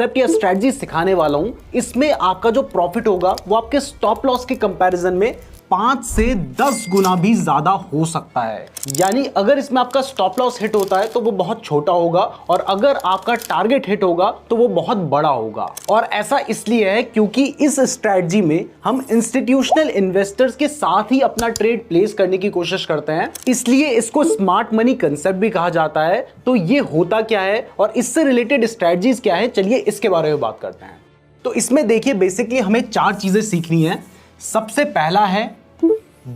Concept या strategy सिखाने वाला हूं, इसमें आपका जो प्रॉफिट होगा वो आपके स्टॉप लॉस के कंपैरिजन में 5 से 10 गुना भी ज्यादा हो सकता है। यानी अगर इसमें आपका स्टॉप लॉस हिट होता है तो वो बहुत छोटा होगा, और अगर आपका टारगेट हिट होगा तो वो बहुत बड़ा होगा। और ऐसा इसलिए है क्योंकि इस स्ट्रेटजी में हम इंस्टीट्यूशनल इन्वेस्टर्स के साथ ही अपना ट्रेड प्लेस करने की कोशिश करते हैं, इसलिए इसको स्मार्ट मनी कंसेप्ट भी कहा जाता है। तो ये होता क्या है और इससे रिलेटेड स्ट्रेटजीज क्या है, चलिए इसके बारे में बात करते हैं। तो इसमें देखिए बेसिकली हमें 4 चीजें सीखनी है। सबसे पहला है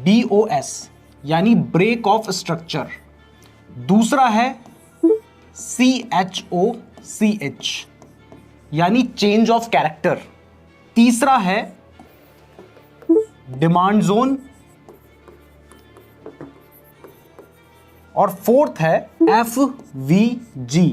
BOS यानी ब्रेक ऑफ स्ट्रक्चर, दूसरा है CHOCH यानी चेंज ऑफ कैरेक्टर, तीसरा है डिमांड जोन, और फोर्थ है FVG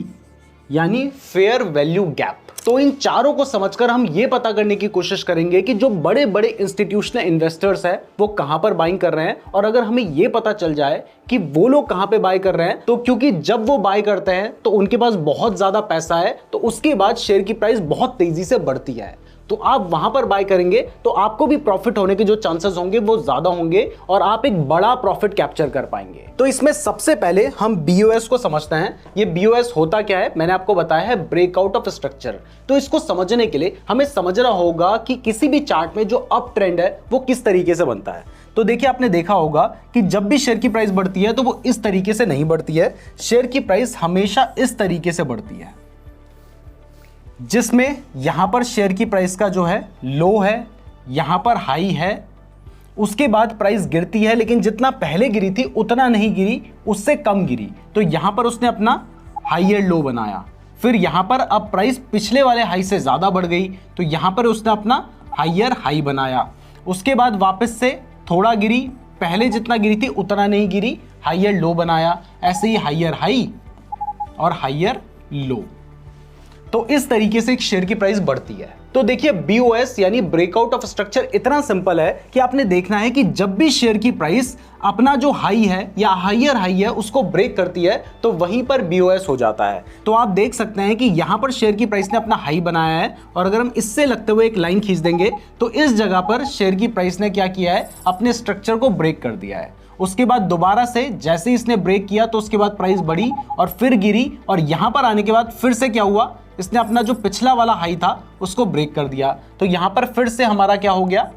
यानी फेयर वैल्यू गैप। तो इन चारों को समझकर हम ये पता करने की कोशिश करेंगे कि जो बड़े बड़े इंस्टीट्यूशनल इन्वेस्टर्स हैं वो कहां पर बाइंग कर रहे हैं। और अगर हमें ये पता चल जाए कि वो लोग कहां पे बाय कर रहे हैं, तो क्योंकि जब वो बाय करते हैं तो उनके पास बहुत ज्यादा पैसा है, तो उसके बाद शेयर की प्राइस बहुत तेजी से बढ़ती है, तो आप वहां पर बाय करेंगे तो आपको भी प्रॉफिट होने के जो चांसेस होंगे वो ज्यादा होंगे और आप एक बड़ा प्रॉफिट कैप्चर कर पाएंगे। तो इसमें सबसे पहले हम BOS को समझते हैं। ये BOS होता क्या है, मैंने आपको बताया है ब्रेकआउट ऑफ स्ट्रक्चर। तो इसको समझने के लिए हमें समझना होगा कि किसी भी चार्ट में जो अप ट्रेंड है वो किस तरीके से बनता है। तो देखिए आपने देखा होगा कि जब भी शेयर की प्राइस बढ़ती है तो वो इस तरीके से नहीं बढ़ती है, शेयर की प्राइस हमेशा इस तरीके से बढ़ती है, जिसमें यहां पर शेयर की प्राइस का जो है लो है, यहां पर हाई है, उसके बाद प्राइस गिरती है, लेकिन जितना पहले गिरी थी उतना नहीं गिरी, उससे कम गिरी। तो यहां पर उसने अपना हाईयर लो बनाया, फिर यहां पर अब प्राइस पिछले वाले हाई से ज्यादा बढ़ गई, तो यहां पर उसने अपना हाईयर हाई बनाया, उसके बाद वापस से थोड़ा गिरी, पहले जितना गिरी थी उतना नहीं गिरी, हाईयर लो बनाया, ऐसे ही हाईयर हाई और हाईयर लो। तो इस तरीके से एक शेयर की प्राइस बढ़ती है। तो देखिए BOS यानी ब्रेकआउट ऑफ स्ट्रक्चर इतना सिंपल है कि आपने देखना है कि जब भी शेयर की प्राइस अपना जो हाई है या हाईयर हाई है उसको ब्रेक करती है तो वहीं पर BOS हो जाता है। तो आप देख सकते हैं कि यहां पर शेयर की प्राइस ने अपना हाई बनाया है, और अगर हम इससे लगते हुए एक लाइन खींच देंगे तो इस जगह पर शेयर की प्राइस ने क्या किया है, अपने स्ट्रक्चर को ब्रेक कर दिया है। उसके बाद दोबारा से जैसे ही इसने ब्रेक किया तो उसके बाद प्राइस बढ़ी और फिर गिरी, और यहां पर आने के बाद फिर से क्या हुआ, इसने अपना जो पिछला वाला हाई था उसको ब्रेक कर दिया। तो यहां पर फिर से हमारा क्या हो गया,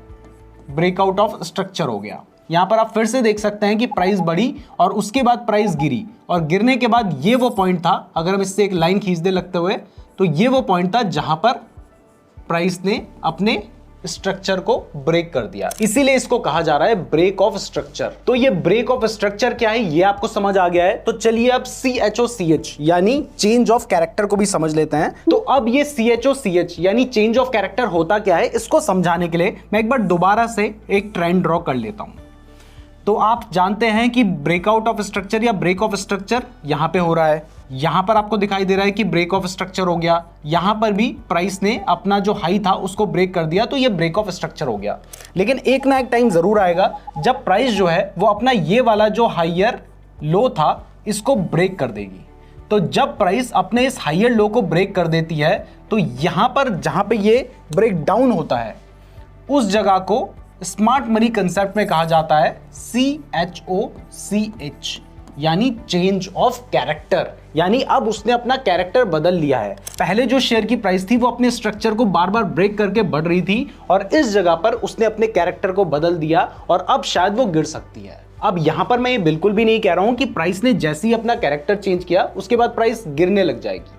ब्रेकआउट ऑफ स्ट्रक्चर हो गया। यहां पर आप फिर से देख सकते हैं कि प्राइस बढ़ी और उसके बाद प्राइस गिरी, और गिरने के बाद ये वो पॉइंट था, अगर हम इससे एक लाइन खींच दे लगते हुए तो ये वो पॉइंट था जहां पर प्राइस ने अपने स्ट्रक्चर को ब्रेक कर दिया, इसीलिए इसको कहा जा रहा है ब्रेक ऑफ स्ट्रक्चर। तो ये ब्रेक ऑफ स्ट्रक्चर क्या है ये आपको समझ आ गया है। तो चलिए अब CHOCH यानी चेंज ऑफ कैरेक्टर को भी समझ लेते हैं। तो अब ये CHOCH यानी चेंज ऑफ कैरेक्टर होता क्या है, इसको समझाने के लिए मैं एक बार दोबारा से एक ट्रेंड ड्रॉ कर लेता हूं। तो आप जानते हैं कि ब्रेकआउट ऑफ स्ट्रक्चर या ब्रेक ऑफ स्ट्रक्चर यहां पे हो रहा है, यहां पर आपको दिखाई दे रहा है कि ब्रेक ऑफ स्ट्रक्चर हो गया, यहां पर भी प्राइस ने अपना जो हाई था उसको ब्रेक कर दिया, तो ये ब्रेक ऑफ स्ट्रक्चर हो गया। लेकिन एक ना एक टाइम जरूर आएगा जब प्राइस जो है वो अपना ये वाला जो हाईयर लो था इसको ब्रेक कर देगी। तो जब प्राइस अपने इस हाईयर लो को ब्रेक कर देती है तो यहां पर जहां पे ये ब्रेक डाउन होता है उस जगह को स्मार्ट मनी कंसेप्ट में कहा जाता है CHOCH यानी चेंज ऑफ कैरेक्टर। यानी अब उसने अपना कैरेक्टर बदल लिया है। पहले जो शेयर की प्राइस थी वो अपने स्ट्रक्चर को बार बार ब्रेक करके बढ़ रही थी, और इस जगह पर उसने अपने कैरेक्टर को बदल दिया और अब शायद वो गिर सकती है। अब यहां पर मैं ये बिल्कुल भी नहीं कह रहा हूं कि प्राइस ने जैसे ही अपना कैरेक्टर चेंज किया उसके बाद प्राइस गिरने लग जाएगी,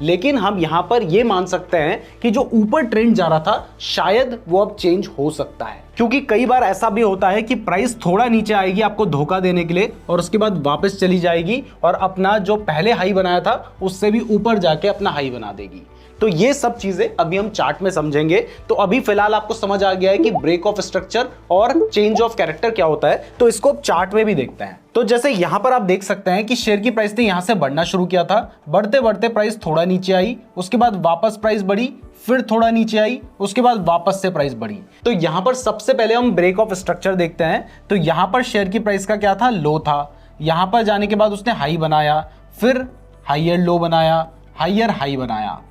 लेकिन हम यहां पर यह मान सकते हैं कि जो ऊपर ट्रेंड जा रहा था शायद वो अब चेंज हो सकता है, क्योंकि कई बार ऐसा भी होता है कि प्राइस थोड़ा नीचे आएगी आपको धोखा देने के लिए और उसके बाद वापस चली जाएगी और अपना जो पहले हाई बनाया था उससे भी ऊपर जाके अपना हाई बना देगी। तो ये सब चीजें अभी हम चार्ट में समझेंगे। तो अभी फिलहाल आपको समझ आ गया है कि ब्रेक ऑफ स्ट्रक्चर और चेंज ऑफ कैरेक्टर क्या होता है, तो इसको चार्ट में भी देखते हैं। तो जैसे यहां पर आप देख सकते हैं कि शेयर की प्राइस ने यहां से बढ़ना शुरू किया था, बढ़ते बढ़ते प्राइस थोड़ा नीचे आई, उसके बाद वापस प्राइस बढ़ी, फिर थोड़ा नीचे आई, उसके बाद वापस से प्राइस बढ़ी। तो यहां पर सबसे पहले हम ब्रेक ऑफ स्ट्रक्चर देखते हैं। तो यहां पर शेयर की प्राइस का क्या था, लो था, यहां पर जाने के बाद उसने हाई बनाया, फिर हाईयर लो बनाया, हाईयर हाई बनाया।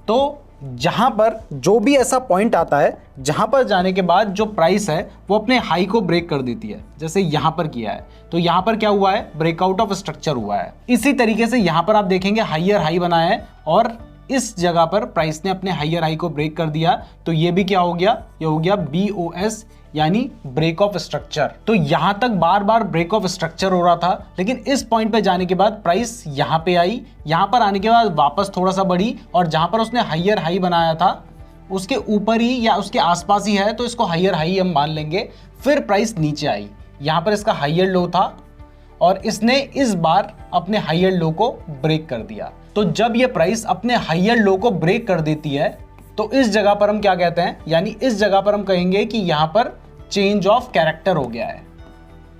तो जहां पर जो भी ऐसा पॉइंट आता है जहां पर जाने के बाद जो प्राइस है वो अपने हाई को ब्रेक कर देती है, जैसे यहां पर किया है, तो यहां पर क्या हुआ है, ब्रेकआउट ऑफ स्ट्रक्चर हुआ है। इसी तरीके से यहां पर आप देखेंगे हायर हाई बनाया है और इस जगह पर प्राइस ने अपने हायर हाई को ब्रेक कर दिया, तो ये भी क्या हो गया, ये हो गया BOS यानी ब्रेक ऑफ स्ट्रक्चर। तो यहां तक बार बार ब्रेक ऑफ स्ट्रक्चर हो रहा था, लेकिन इस पॉइंट पे जाने के बाद प्राइस यहां पे आई, यहां पर आने के बाद वापस थोड़ा सा बढ़ी और जहां पर उसने हायर हाई बनाया था उसके ऊपर ही या उसके आसपास ही है, तो इसको हायर हाई हम मान लेंगे। फिर प्राइस नीचे आई, यहां पर इसका हायर लो था और इसने इस बार अपने हायर लो को ब्रेक कर दिया। तो जब ये प्राइस अपने हायर लो को ब्रेक कर देती है तो इस जगह पर हम क्या कहते हैं, यानी इस जगह पर हम कहेंगे कि यहां पर चेंज ऑफ कैरेक्टर हो गया है,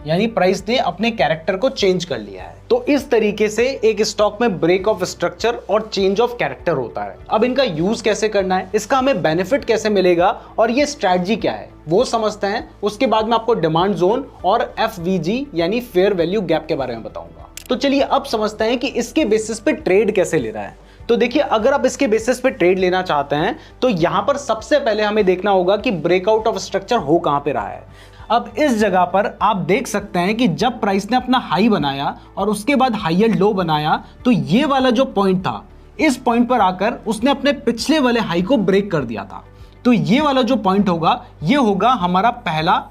यानी प्राइस ने अपने कैरेक्टर को चेंज कर लिया है। तो इस तरीके से एक स्टॉक में ब्रेक ऑफ स्ट्रक्चर और चेंज ऑफ कैरेक्टर होता है। अब इनका यूज कैसे करना है, इसका हमें बेनिफिट कैसे मिलेगा और ये स्ट्रैटेजी क्या है वो समझते हैं। उसके बाद मैं आपको डिमांड जोन और FVG यानी फेयर वैल्यू गैप के बारे में बताऊंगा। तो चलिए अब समझते हैं कि इसके बेसिस पे ट्रेड कैसे ले रहा है। तो देखिए, अगर आप इसके बेसिस पे ट्रेड लेना चाहते हैं तो यहां पर सबसे पहले हमें देखना होगा कि ब्रेकआउट ऑफ स्ट्रक्चर हो कहां पे रहा है। अब इस जगह पर आप देख सकते हैं कि जब प्राइस ने अपना हाई बनाया और उसके बाद हायर लो बनाया, तो ये वाला जो पॉइंट था, इस पॉइंट पर आकर उसने अपने पिछले वाले हाई को ब्रेक कर दिया था। तो ये वाला जो पॉइंट होगा, ये होगा हमारा पहला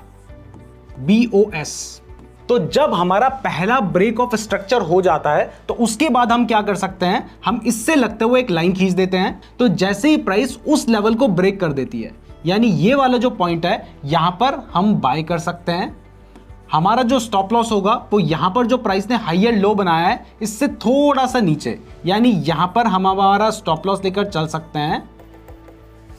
BOS। तो जब हमारा पहला ब्रेक ऑफ स्ट्रक्चर हो जाता है तो उसके बाद हम क्या कर सकते हैं, हम इससे लगते हुए एक लाइन खींच देते हैं। तो जैसे ही प्राइस उस लेवल को ब्रेक कर देती है, यानी ये वाला जो पॉइंट है, यहां पर हम बाय कर सकते हैं। हमारा जो स्टॉप लॉस होगा वो यहां पर जो प्राइस ने हायर लो बनाया है इससे थोड़ा सा नीचे, यानी यहां पर हम हमारा स्टॉप लॉस लेकर चल सकते हैं।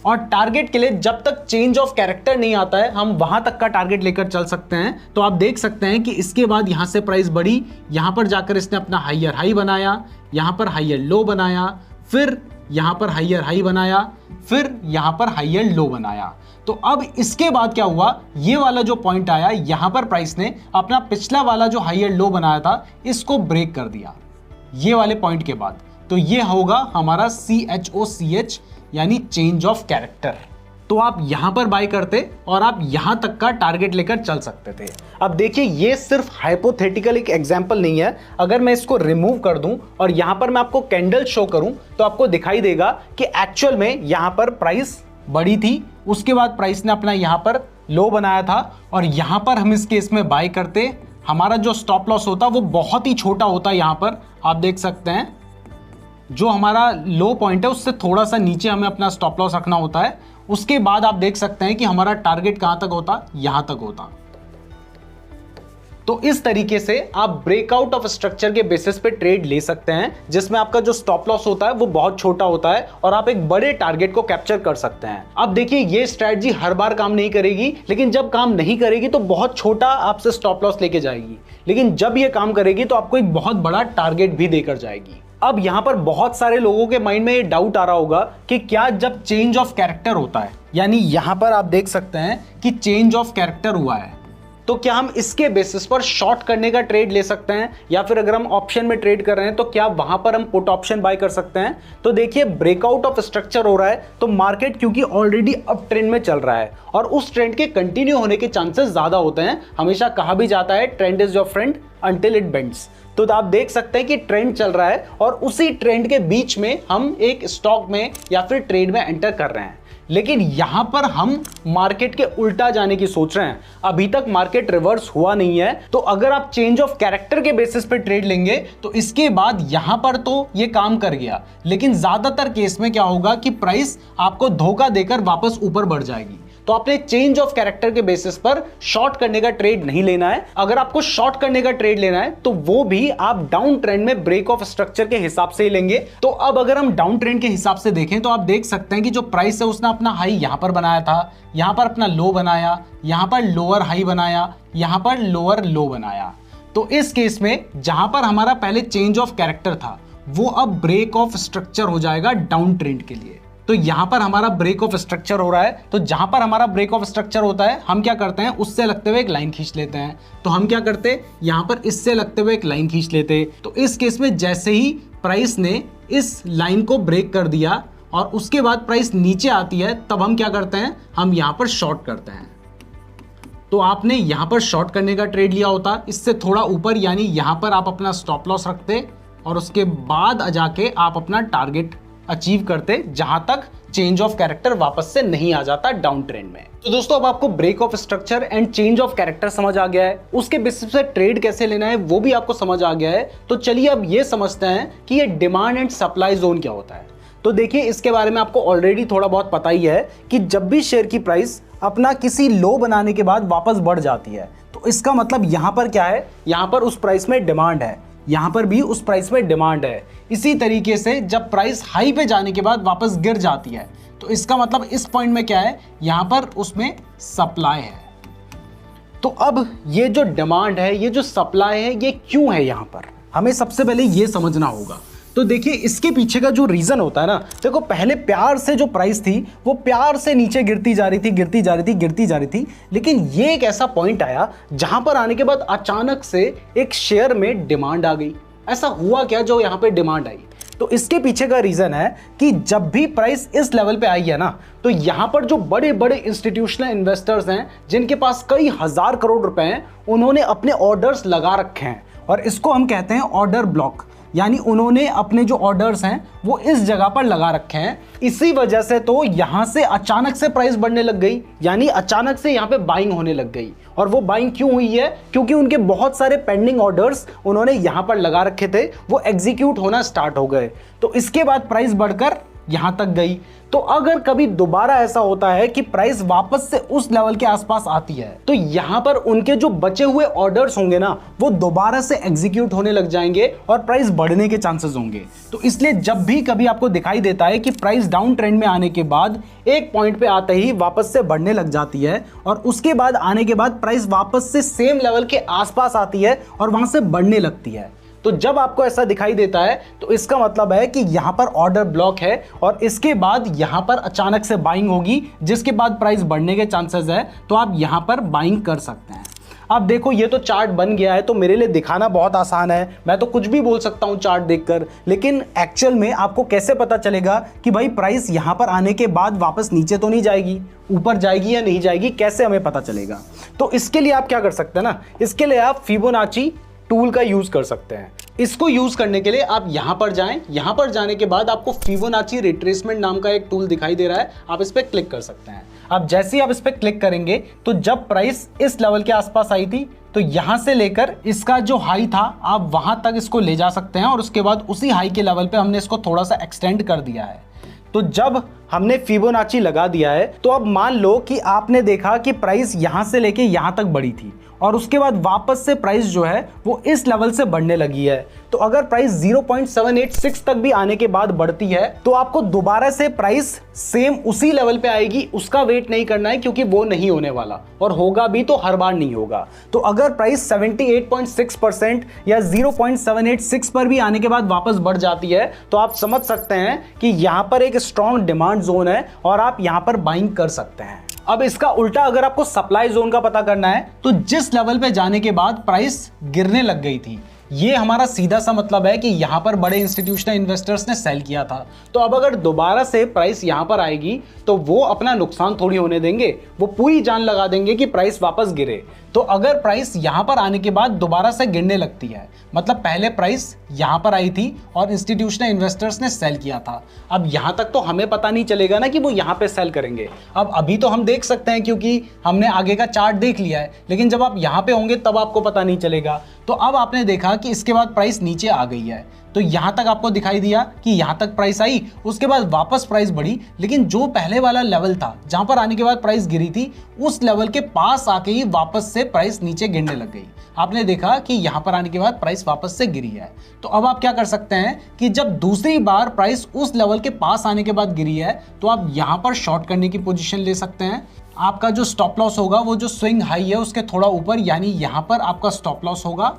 और टारगेट के लिए जब तक चेंज ऑफ कैरेक्टर नहीं आता है हम वहां तक का टारगेट लेकर चल सकते हैं। तो आप देख सकते हैं कि इसके बाद यहां से प्राइस बढ़ी, यहां पर जाकर इसने अपना हायर हाई बनाया, यहां पर हायर लो बनाया, फिर यहां पर हायर हाई बनाया, फिर यहां पर हायर लो बनाया। तो अब इसके बाद क्या हुआ, ये वाला जो पॉइंट आया, यहां पर प्राइस ने अपना पिछला वाला जो हायर लो बनाया था इसको ब्रेक कर दिया ये वाले पॉइंट के बाद। तो ये होगा हमारा CHOCH यानी चेंज ऑफ कैरेक्टर। तो आप यहां पर बाय करते और आप यहां तक का टारगेट लेकर चल सकते थे। अब देखिए, ये सिर्फ हाइपोथेटिकल एक एग्जांपल नहीं है। अगर मैं इसको रिमूव कर दूं और यहां पर मैं आपको कैंडल शो करूं तो आपको दिखाई देगा कि एक्चुअल में यहां पर प्राइस बढ़ी थी, उसके बाद प्राइस ने अपना यहां पर लो बनाया था और यहां पर हम इस केस में बाय करते, हमारा जो स्टॉप लॉस होता वो बहुत ही छोटा होता। यहां पर आप देख सकते हैं जो हमारा लो पॉइंट है उससे थोड़ा सा नीचे हमें अपना स्टॉप लॉस रखना होता है। उसके बाद आप देख सकते हैं कि हमारा टारगेट कहां तक होता, यहां तक होता। तो इस तरीके से आप ब्रेकआउट ऑफ स्ट्रक्चर के बेसिस पे ट्रेड ले सकते हैं, जिसमें आपका जो स्टॉप लॉस होता है वो बहुत छोटा होता है और आप एक बड़े टारगेट को कैप्चर कर सकते हैं। अब देखिए, ये स्ट्रैटेजी हर बार काम नहीं करेगी, लेकिन जब काम नहीं करेगी तो बहुत छोटा आपसे स्टॉप लॉस लेके जाएगी, लेकिन जब ये काम करेगी तो आपको एक बहुत बड़ा टारगेट भी देकर जाएगी। अब यहां पर बहुत सारे लोगों के माइंड में ये डाउट आ रहा होगा कि क्या जब चेंज ऑफ कैरेक्टर होता है, यानी यहां पर आप देख सकते हैं कि चेंज ऑफ कैरेक्टर हुआ है, तो क्या हम इसके बेसिस पर शॉर्ट करने का ट्रेड ले सकते हैं, या फिर अगर हम ऑप्शन में ट्रेड कर रहे हैं तो क्या वहां पर हम पुट ऑप्शन बाय कर सकते हैं। तो देखिए, ब्रेकआउट ऑफ स्ट्रक्चर हो रहा है तो मार्केट क्योंकि ऑलरेडी अप ट्रेंड में चल रहा है और उस ट्रेंड के कंटिन्यू होने के चांसेस ज्यादा होते हैं। हमेशा कहा भी जाता है trend is your friend until it bends. तो आप देख सकते हैं कि ट्रेंड चल रहा है और उसी ट्रेंड के बीच में हम एक स्टॉक में या फिर ट्रेड में एंटर कर रहे हैं, लेकिन यहां पर हम मार्केट के उल्टा जाने की सोच रहे हैं। अभी तक मार्केट रिवर्स हुआ नहीं है, तो अगर आप चेंज ऑफ कैरेक्टर के बेसिस पे ट्रेड लेंगे तो इसके बाद यहां पर तो ये काम कर गया, लेकिन ज्यादातर केस में क्या होगा कि प्राइस आपको धोखा देकर वापस ऊपर बढ़ जाएगी। तो आपने चेंज ऑफ कैरेक्टर के बेसिस पर शॉर्ट करने का ट्रेड नहीं लेना है। अगर आपको शॉर्ट करने का ट्रेड लेना है तो वो भी आप डाउन ट्रेंड में ब्रेक ऑफ स्ट्रक्चर के हिसाब से ही लेंगे। तो अब अगर हम डाउन ट्रेंड के हिसाब से देखें तो आप देख सकते हैं कि जो प्राइस है उसने अपना हाई यहां पर बनाया था, यहां पर अपना लो बनाया, यहां पर लोअर हाई बनाया, यहां पर लोअर लो बनाया। तो इस केस में जहां पर हमारा पहले चेंज ऑफ कैरेक्टर था वो अब ब्रेक ऑफ स्ट्रक्चर हो जाएगा डाउन ट्रेंड के लिए। तो यहां पर हमारा ब्रेक ऑफ स्ट्रक्चर हो रहा है, तो जहां पर हमारा ब्रेक ऑफ स्ट्रक्चर होता है हम क्या करते हैं, उससे लगते हुए एक लाइन खींच लेते हैं। तो हम क्या करते, यहां पर इससे लगते हुए एक लाइन खींच लेते। तो इस केस में जैसे ही प्राइस ने इस लाइन को ब्रेक कर दिया और उसके बाद प्राइस नीचे आती है, तब हम क्या करते हैं, हम यहां पर शॉर्ट करते हैं। तो आपने यहां पर शॉर्ट करने का ट्रेड लिया होता, इससे थोड़ा ऊपर, यानी यहां पर आप अपना स्टॉप लॉस रखते और उसके बाद जाके आप अपना टारगेट अचीव करते, जहां तक चेंज ऑफ कैरेक्टर वापस से नहीं आ जाता डाउन ट्रेंड में। तो दोस्तों अब आपको break of structure and change of character समझ आ गया है, उसके बेसिस पे ट्रेड कैसे लेना है वो भी आपको समझ आ गया है। तो चलिए अब ये समझते हैं कि ये डिमांड एंड सप्लाई जोन क्या होता है। तो देखिए इसके बारे में आपको ऑलरेडी थोड़ा बहुत पता ही है कि जब भी शेयर की प्राइस अपना किसी लो बनाने के बाद वापस बढ़ जाती है, तो इसका मतलब यहां पर क्या है, यहां पर उस प्राइस में डिमांड है, यहां पर भी उस प्राइस में डिमांड है। इसी तरीके से जब प्राइस हाई पे जाने के बाद वापस गिर जाती है, तो इसका मतलब इस पॉइंट में क्या है, यहां पर उसमें सप्लाई है। तो अब ये जो डिमांड है, ये जो सप्लाई है, ये क्यों है, यहां पर हमें सबसे पहले ये समझना होगा। तो देखिए इसके पीछे का जो रीजन होता है ना, देखो पहले प्यार से जो प्राइस थी वो प्यार से नीचे गिरती जा रही थी, गिरती जा रही थी, गिरती जा रही थी, लेकिन ये एक ऐसा पॉइंट आया जहां पर आने के बाद अचानक से एक शेयर में डिमांड आ गई। ऐसा हुआ क्या जो यहां पे डिमांड आई? तो इसके पीछे का रीजन है कि जब भी प्राइस इस लेवल पे आई है ना, तो यहां पर जो बड़े बड़े इंस्टीट्यूशनल इन्वेस्टर्स हैं जिनके पास कई हजार करोड़ रुपए हैं, उन्होंने अपने ऑर्डर्स लगा रखे हैं और इसको हम कहते हैं ऑर्डर ब्लॉक, यानी उन्होंने अपने जो ऑर्डर्स हैं वो इस जगह पर लगा रखे हैं। इसी वजह से तो यहां से अचानक से प्राइस बढ़ने लग गई, यानी अचानक से यहां पे बाइंग होने लग गई। और वो बाइंग क्यों हुई है? क्योंकि उनके बहुत सारे पेंडिंग ऑर्डर्स उन्होंने यहां पर लगा रखे थे, वो एग्जीक्यूट होना स्टार्ट हो गए, तो इसके बाद प्राइस बढ़कर यहां तक गई। तो अगर कभी दोबारा ऐसा होता है कि प्राइस वापस से उस लेवल के आसपास आती है, तो यहां पर उनके जो बचे हुए ऑर्डर्स होंगे ना, वो दोबारा से एग्जीक्यूट होने लग जाएंगे और प्राइस बढ़ने के चांसेस होंगे। तो इसलिए जब भी कभी आपको दिखाई देता है कि प्राइस डाउन ट्रेंड में आने के बाद एक पॉइंट पे आते ही वापस से बढ़ने लग जाती है और उसके बाद आने के बाद प्राइस वापस से सेम लेवल के आसपास आती है और वहां से बढ़ने लगती है, तो जब आपको ऐसा दिखाई देता है तो इसका मतलब है कि यहां पर ऑर्डर ब्लॉक है और इसके बाद यहां पर अचानक से बाइंग होगी, जिसके बाद प्राइस बढ़ने के चांसेस है, तो आप यहां पर बाइंग कर सकते हैं। अब देखो ये तो चार्ट बन गया है, तो मेरे लिए दिखाना बहुत आसान है, मैं तो कुछ भी बोल सकता हूं चार्ट देखकर, लेकिन एक्चुअल में आपको कैसे पता चलेगा कि भाई प्राइस यहां पर आने के बाद वापस नीचे तो नहीं जाएगी, ऊपर जाएगी या नहीं जाएगी, कैसे हमें पता चलेगा? तो इसके लिए आप क्या कर सकते हैं ना, इसके लिए आप फिबोनाची टूल का यूज कर सकते हैं। इसको यूज करने के लिए आप यहां पर जाएं, यहां पर जाने के बाद आपको फिबोनाची रिट्रेसमेंट नाम का एक टूल दिखाई दे रहा है, आप इस पर क्लिक कर सकते हैं। अब जैसे ही आप इस पर क्लिक करेंगे तो जब प्राइस इस लेवल के आसपास आई थी, तो यहां से लेकर इसका जो हाई था आप वहां तक इसको ले जा सकते हैं और उसके बाद उसी हाई के लेवल पे हमने इसको थोड़ा सा एक्सटेंड कर दिया है। तो जब हमने फिबोनाची लगा दिया है, तो अब मान लो कि आपने देखा कि प्राइस यहां से लेके यहां तक बढ़ी थी और उसके बाद वापस से प्राइस जो है वो इस लेवल से बढ़ने लगी है, तो अगर प्राइस 0.786 तक भी आने के बाद बढ़ती है, तो आपको दोबारा से प्राइस सेम उसी लेवल पे आएगी, उसका वेट नहीं करना है, क्योंकि वो नहीं होने वाला, और होगा भी तो हर बार नहीं होगा। तो अगर प्राइस 78.6% या 0.786 पर भी आने के बाद वापस बढ़ जाती है, तो आप समझ सकते हैं कि यहां पर एक स्ट्रॉन्ग डिमांड जोन है और आप यहां पर बाइंग कर सकते हैं। अब इसका उल्टा अगर आपको सप्लाई जोन का पता करना है, तो जिस लेवल पे जाने के बाद प्राइस गिरने लग गई थी, ये हमारा सीधा सा मतलब है कि यहां पर बड़े इंस्टीट्यूशनल इन्वेस्टर्स ने सेल किया था। तो अब अगर दोबारा से प्राइस यहां पर आएगी तो वो अपना नुकसान थोड़ी होने देंगे, वो पूरी जान लगा देंगे कि प्राइस वापस गिरे। तो अगर प्राइस यहां पर आने के बाद दोबारा से गिरने लगती है, मतलब पहले प्राइस यहां पर आई थी और इंस्टीट्यूशनल इन्वेस्टर्स ने सेल किया था, अब यहां तक तो हमें पता नहीं चलेगा ना कि वो यहां पे सेल करेंगे। अब अभी तो हम देख सकते हैं क्योंकि हमने आगे का चार्ट देख लिया है, लेकिन जब आप यहां पे होंगे तब आपको पता नहीं चलेगा। तो अब आपने देखा कि इसके बाद प्राइस नीचे आ गई है, तो यहां तक आपको दिखाई दिया कि यहां तक प्राइस आई, उसके बाद वापस प्राइस बढ़ी, लेकिन जो पहले वाला लेवल था जहां पर आने के बाद प्राइस गिरी थी, उस लेवल के पास आके ही वापस से प्राइस नीचे गिरने लग गई। आपने देखा कि यहां पर आने के बाद प्राइस वापस से गिरी है। तो अब आप क्या कर सकते हैं कि जब दूसरी बार प्राइस उस लेवल के पास आने के बाद गिरी है, तो आप यहां पर शॉर्ट करने की पोजीशन ले सकते हैं। आपका जो स्टॉप लॉस होगा वो जो स्विंग हाई है उसके थोड़ा ऊपर, यानी यहां पर आपका स्टॉप लॉस होगा।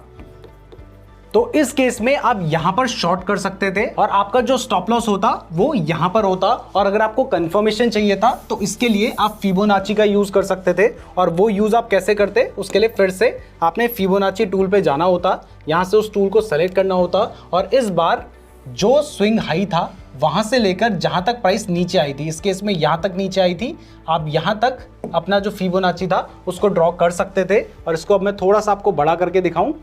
तो इस केस में आप यहां पर शॉर्ट कर सकते थे और आपका जो स्टॉप लॉस होता वो यहां पर होता। और अगर आपको कंफर्मेशन चाहिए था तो इसके लिए आप फिबोनाची का यूज कर सकते थे, और वो यूज आप कैसे करते, उसके लिए फिर से आपने फिबोनाची टूल पे जाना होता, यहां से उस टूल को सेलेक्ट करना होता और इस बार जो स्विंग हाई था वहां से लेकर जहां तक प्राइस नीचे आई थी, इस केस में यहां तक नीचे आई थी, आप यहां तक अपना जो फिबोनाची था उसको ड्रॉ कर सकते थे। और इसको अब मैं थोड़ा सा आपको बड़ा करके दिखाऊं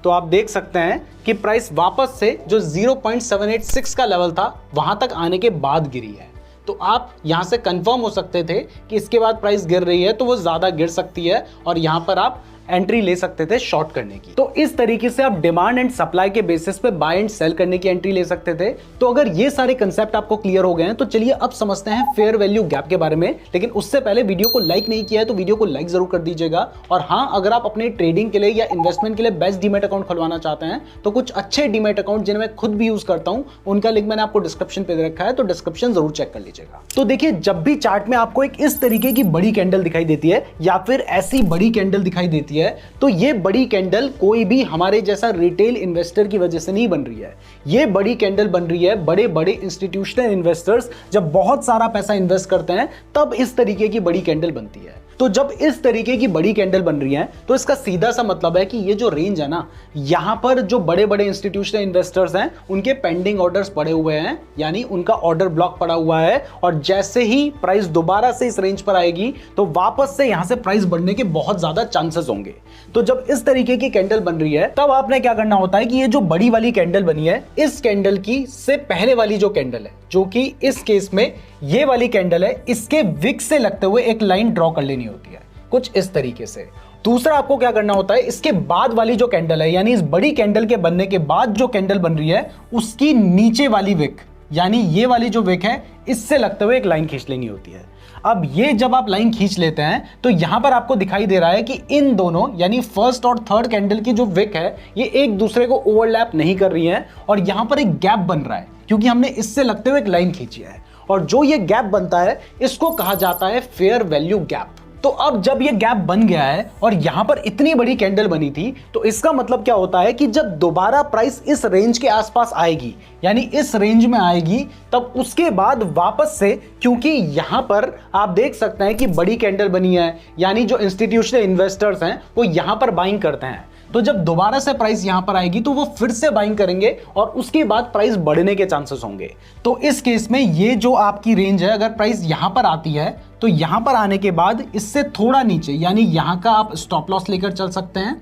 तो आप देख सकते हैं कि प्राइस वापस से जो 0.786 का लेवल था वहां तक आने के बाद गिरी है। तो आप यहां से कंफर्म हो सकते थे कि इसके बाद प्राइस गिर रही है तो वो ज्यादा गिर सकती है और यहां पर आप एंट्री ले सकते थे शॉर्ट करने की। तो इस तरीके से आप डिमांड एंड सप्लाई के बेसिस पे बाय एंड सेल करने की एंट्री ले सकते थे। तो अगर ये सारे कंसेप्ट आपको क्लियर हो गए हैं तो चलिए अब समझते हैं फेयर वैल्यू गैप के बारे में। लेकिन उससे पहले वीडियो को लाइक नहीं किया है तो वीडियो को लाइक जरूर कर दीजिएगा। और हाँ, अगर आप अपने ट्रेडिंग के लिए या इन्वेस्टमेंट के लिए बेस्ट डीमैट अकाउंट खुलवाना चाहते हैं तो कुछ अच्छे डीमैट अकाउंट जिन्हें मैं खुद भी यूज करता हूं उनका लिंक मैंने आपको डिस्क्रिप्शन पे दे रखा है, तो डिस्क्रिप्शन जरूर चेक कर लीजिएगा। तो देखिए, जब भी चार्ट में आपको एक इस तरीके की बड़ी कैंडल दिखाई देती है या फिर ऐसी बड़ी कैंडल दिखाई देती है तो ये बड़ी कैंडल कोई भी हमारे जैसा रिटेल इन्वेस्टर की वजह से नहीं बन रही है। ये बड़ी कैंडल बन रही है बड़े बड़े इंस्टीट्यूशनल इन्वेस्टर्स जब बहुत सारा पैसा इन्वेस्ट करते हैं तब इस तरीके की बड़ी कैंडल बनती है। तो जब इस तरीके की बड़ी कैंडल बन रही है तो इसका सीधा सा मतलब है कि ये जो रेंज है ना, यहां पर जो बड़े बड़े इंस्टीट्यूशनल इन्वेस्टर्स हैं उनके पेंडिंग ऑर्डर्स पड़े हुए हैं, यानी उनका ऑर्डर ब्लॉक पड़ा हुआ है। और जैसे ही प्राइस दोबारा से इस रेंज पर आएगी तो वापस से यहां से प्राइस बढ़ने के बहुत ज्यादा चांसेस होंगे। तो जब इस तरीके की कैंडल बन रही है तब आपने क्या करना होता है कि ये जो बड़ी वाली कैंडल बनी है, इस कैंडल की से पहले वाली जो कैंडल है, जो कि इस केस में ये वाली कैंडल है, इसके विक से लगते हुए एक लाइन ड्रॉ कर लेनी होती है कुछ इस तरीके से। दूसरा आपको क्या करना होता है, इसके बाद वाली जो कैंडल है, यानी इस बड़ी कैंडल के बनने के बाद जो कैंडल बन रही है उसकी नीचे वाली विक, यानी ये वाली जो विक है, इससे लगते हुए एक लाइन खींच लेनी होती है। अब ये जब आप लाइन खींच लेते हैं तो यहां पर आपको दिखाई दे रहा है कि इन दोनों यानी फर्स्ट और थर्ड कैंडल की जो विक है ये एक दूसरे को ओवरलैप नहीं कर रही है और यहां पर एक गैप बन रहा है क्योंकि हमने इससे लगते हुए एक लाइन खींची है। और जो ये गैप बनता है इसको कहा जाता है फेयर वैल्यू गैप। तो अब जब ये गैप बन गया है और यहां पर इतनी बड़ी कैंडल बनी थी तो इसका मतलब क्या होता है कि जब दोबारा प्राइस इस रेंज के आसपास आएगी, यानी इस रेंज में आएगी, तब उसके बाद वापस से, क्योंकि यहां पर आप देख सकते हैं कि बड़ी कैंडल बनी है, यानी जो इंस्टीट्यूशनल इन्वेस्टर्स हैं वो यहां पर बाइंग करते हैं, तो जब दोबारा से प्राइस यहां पर आएगी तो वो फिर से बाइंग करेंगे और उसके बाद प्राइस बढ़ने के चांसेस होंगे। तो इस केस में ये जो आपकी रेंज है, अगर प्राइस यहां पर आती है तो यहां पर आने के बाद इससे थोड़ा नीचे, यानी यहां का आप स्टॉप लॉस लेकर चल सकते हैं।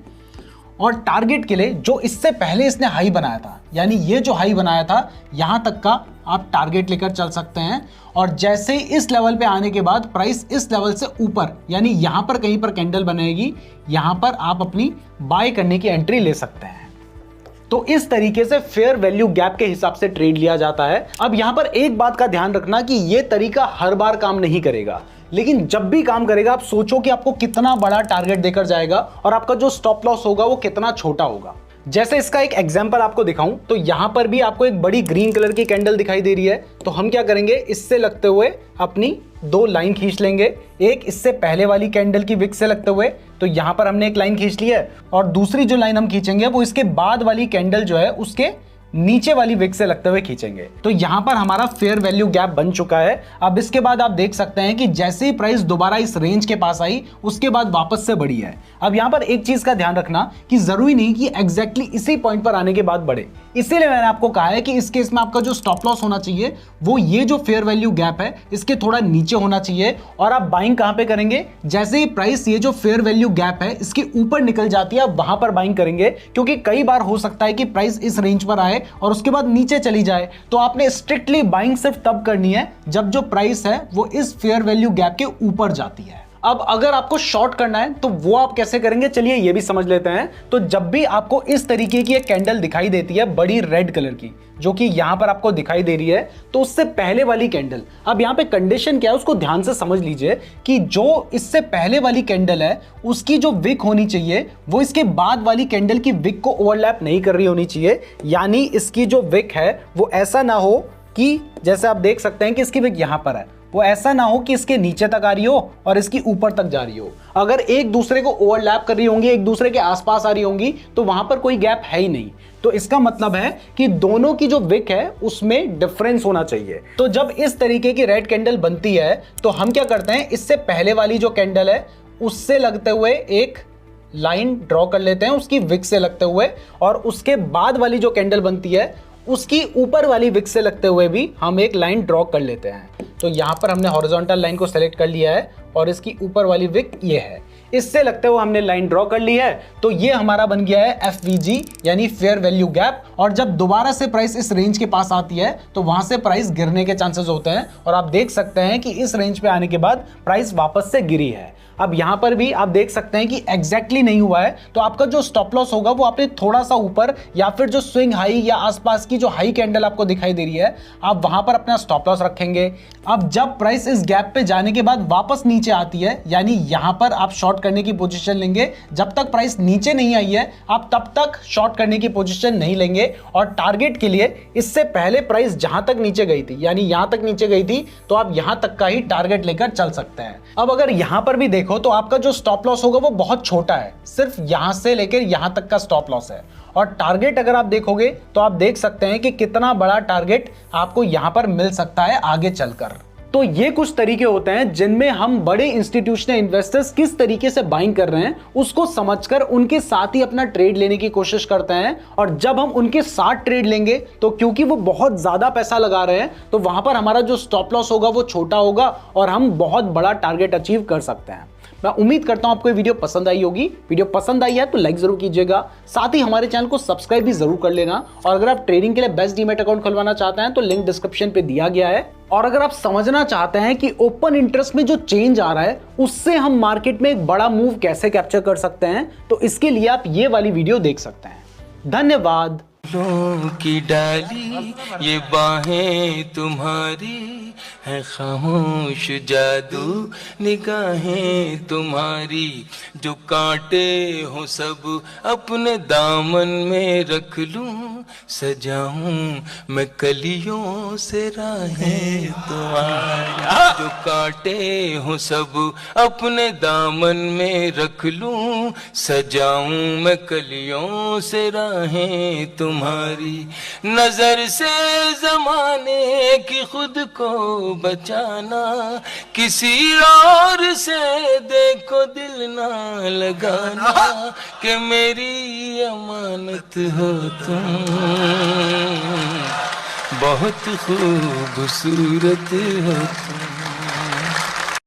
और टारगेट के लिए जो इससे पहले इसने हाई बनाया था, यानी ये जो हाई बनाया था यहां तक का आप टारगेट लेकर चल सकते हैं। और जैसे ही इस लेवल पे आने के बाद प्राइस इस लेवल से ऊपर, यानी यहां पर कहीं पर कैंडल बनेगी, यहां पर आप अपनी बाय करने की एंट्री ले सकते हैं। तो इस तरीके से फेयर वैल्यू गैप के हिसाब से ट्रेड लिया जाता है। अब यहां पर एक बात का ध्यान रखना कि यह तरीका हर बार काम नहीं करेगा, लेकिन जब भी काम करेगा आप सोचो कि आपको कितना बड़ा टारगेट देकर जाएगा और आपका जो स्टॉप लॉस होगा वो कितना छोटा होगा। जैसे इसका एक एग्जांपल आपको दिखाऊं तो यहां पर भी आपको एक बड़ी ग्रीन कलर की कैंडल दिखाई दे रही है, तो हम क्या करेंगे, इससे लगते हुए अपनी दो लाइन खींच लेंगे। एक इससे पहले वाली कैंडल की विक से लगते हुए, तो यहां पर हमने एक लाइन खींच ली है, और दूसरी जो लाइन हम खींचेंगे वो इसके बाद वाली कैंडल जो है उसके नीचे वाली विक से लगते हुए खींचेंगे। तो यहां पर हमारा फेयर वैल्यू गैप बन चुका है। अब इसके बाद आप देख सकते हैं कि जैसे ही प्राइस दोबारा इस रेंज के पास आई उसके बाद वापस से बढ़ी है। अब यहां पर एक चीज का ध्यान रखना कि जरूरी नहीं कि एग्जैक्टली इसी पॉइंट पर आने के बाद बढ़े, इसीलिए मैंने आपको कहा है कि इस केस में आपका जो स्टॉप लॉस होना चाहिए वो ये जो फेयर वैल्यू गैप है इसके थोड़ा नीचे होना चाहिए। और आप बाइंग कहां पे करेंगे, जैसे ही प्राइस ये जो फेयर वैल्यू गैप है इसके ऊपर निकल जाती है, आप वहां पर बाइंग करेंगे, क्योंकि कई बार हो सकता है कि प्राइस इस रेंज पर आए और उसके बाद नीचे चली जाए। तो आपने स्ट्रिक्टली बाइंग सिर्फ तब करनी है जब जो प्राइस है वो इस फेयर वैल्यू गैप के ऊपर जाती है। अब अगर आपको शॉर्ट करना है तो वो आप कैसे करेंगे, चलिए ये भी समझ लेते हैं। तो जब भी आपको इस तरीके की एक कैंडल दिखाई देती है बड़ी रेड कलर की, जो कि यहां पर आपको दिखाई दे रही है, तो उससे पहले वाली कैंडल, अब यहां पे कंडीशन क्या है उसको ध्यान से समझ लीजिए कि जो इससे पहले वाली कैंडल है उसकी जो विक होनी चाहिए वो इसके बाद वाली कैंडल की विक को ओवरलैप नहीं कर रही होनी चाहिए। यानी इसकी जो विक है वो ऐसा ना हो कि, जैसे आप देख सकते हैं कि इसकी विक यहां पर है, वो ऐसा ना हो कि इसके नीचे तक आ रही हो और इसकी ऊपर तक जा रही हो। अगर एक दूसरे को ओवरलैप कर रही होंगी, एक दूसरे के आसपास आ रही होंगी, तो वहां पर कोई गैप है ही नहीं। तो इसका मतलब है कि दोनों की जो विक है उसमें डिफरेंस होना चाहिए। तो जब इस तरीके की रेड कैंडल बनती है तो हम क्या करते हैं, इससे पहले वाली जो कैंडल है उससे लगते हुए एक लाइन ड्रॉ कर लेते हैं उसकी विक से लगते हुए, और उसके बाद वाली जो कैंडल बनती है उसकी ऊपर वाली विक से लगते हुए भी हम एक लाइन ड्रॉ कर लेते हैं। तो यहाँ पर हमने हॉरिजॉन्टल लाइन को सेलेक्ट कर लिया है और इसकी ऊपर वाली विक ये है, इससे लगते हुए हमने लाइन ड्रॉ कर ली है। तो ये हमारा बन गया है FVG यानी फेयर वैल्यू गैप। और जब दोबारा से प्राइस इस रेंज के पास आती है तो वहां से प्राइस गिरने के चांसेस होते हैं और आप देख सकते हैं कि इस रेंज पे आने के बाद प्राइस वापस से गिरी है। अब यहां पर भी आप देख सकते हैं कि एग्जैक्टली नहीं हुआ है, तो आपका जो स्टॉप लॉस होगा वो आपने थोड़ा सा ऊपर या फिर जो स्विंग हाई या आसपास की जो हाई कैंडल आपको दिखाई दे रही है आप वहां पर अपना स्टॉप लॉस रखेंगे। अब जब प्राइस इस गैप पे जाने के बाद वापस नीचे आती है यानी यहां पर आप शॉर्ट करने की पोजीशन लेंगे। जब तक प्राइस नीचे नहीं आई है आप तब तक शॉर्ट करने की पोजीशन नहीं लेंगे और टारगेट के लिए इससे पहले प्राइस जहां तक नीचे गई थी यानी यहां तक नीचे गई थी तो आप यहां तक का ही टारगेट लेकर चल सकते हैं। अब अगर यहां पर भी देखो तो आपका जो स्टॉप लॉस होगा वो बहुत छोटा है, सिर्फ यहां से लेकर यहां तक का स्टॉप लॉस है। और टारगेट अगर आप देखोगे तो आप देख सकते हैं कि कितना बड़ा टारगेट आपको यहां पर मिल सकता है आगे चलकर। तो ये कुछ तरीके होते हैं जिनमें हम बड़े इंस्टीट्यूशनल इन्वेस्टर्स किस तरीके से बाइंग कर रहे हैं उसको समझकर उनके साथ ही अपना ट्रेड लेने की कोशिश करते हैं। और जब हम उनके साथ ट्रेड लेंगे तो क्योंकि वो बहुत ज्यादा पैसा लगा रहे हैं तो वहां पर हमारा जो स्टॉप लॉस होगा वो छोटा होगा और हम बहुत बड़ा टारगेट अचीव कर सकते हैं। मैं उम्मीद करता हूं आपको ये वीडियो पसंद आई होगी। वीडियो पसंद आई है तो लाइक जरूर कीजिएगा, साथ ही हमारे चैनल को सब्सक्राइब भी जरूर कर लेना। और अगर आप ट्रेडिंग के लिए बेस्ट डीमैट अकाउंट खुलवाना चाहते हैं तो लिंक डिस्क्रिप्शन पे दिया गया है। और अगर आप समझना चाहते हैं कि ओपन इंटरेस्ट में जो चेंज आ रहा है उससे हम मार्केट में एक बड़ा मूव कैसे कैप्चर कर सकते हैं तो इसके लिए आप ये वाली वीडियो देख सकते हैं। धन्यवाद। की डाली ये बाहें तुम्हारी है, खामोश जादू निगाहें तुम्हारी, जो कांटे हो सब अपने दामन में रख लूं, सजाऊं मैं कलियों से राहें तुम्हारी, जो कांटे हो सब अपने दामन में रख लूं, सजाऊं मैं कलियों से राहें तुम्हारी। नजर से जमाने की खुद को बचाना, किसी और से देखो दिल ना लगाना, कि मेरी अमानत हो तुम, बहुत खूबसूरत हो तुम।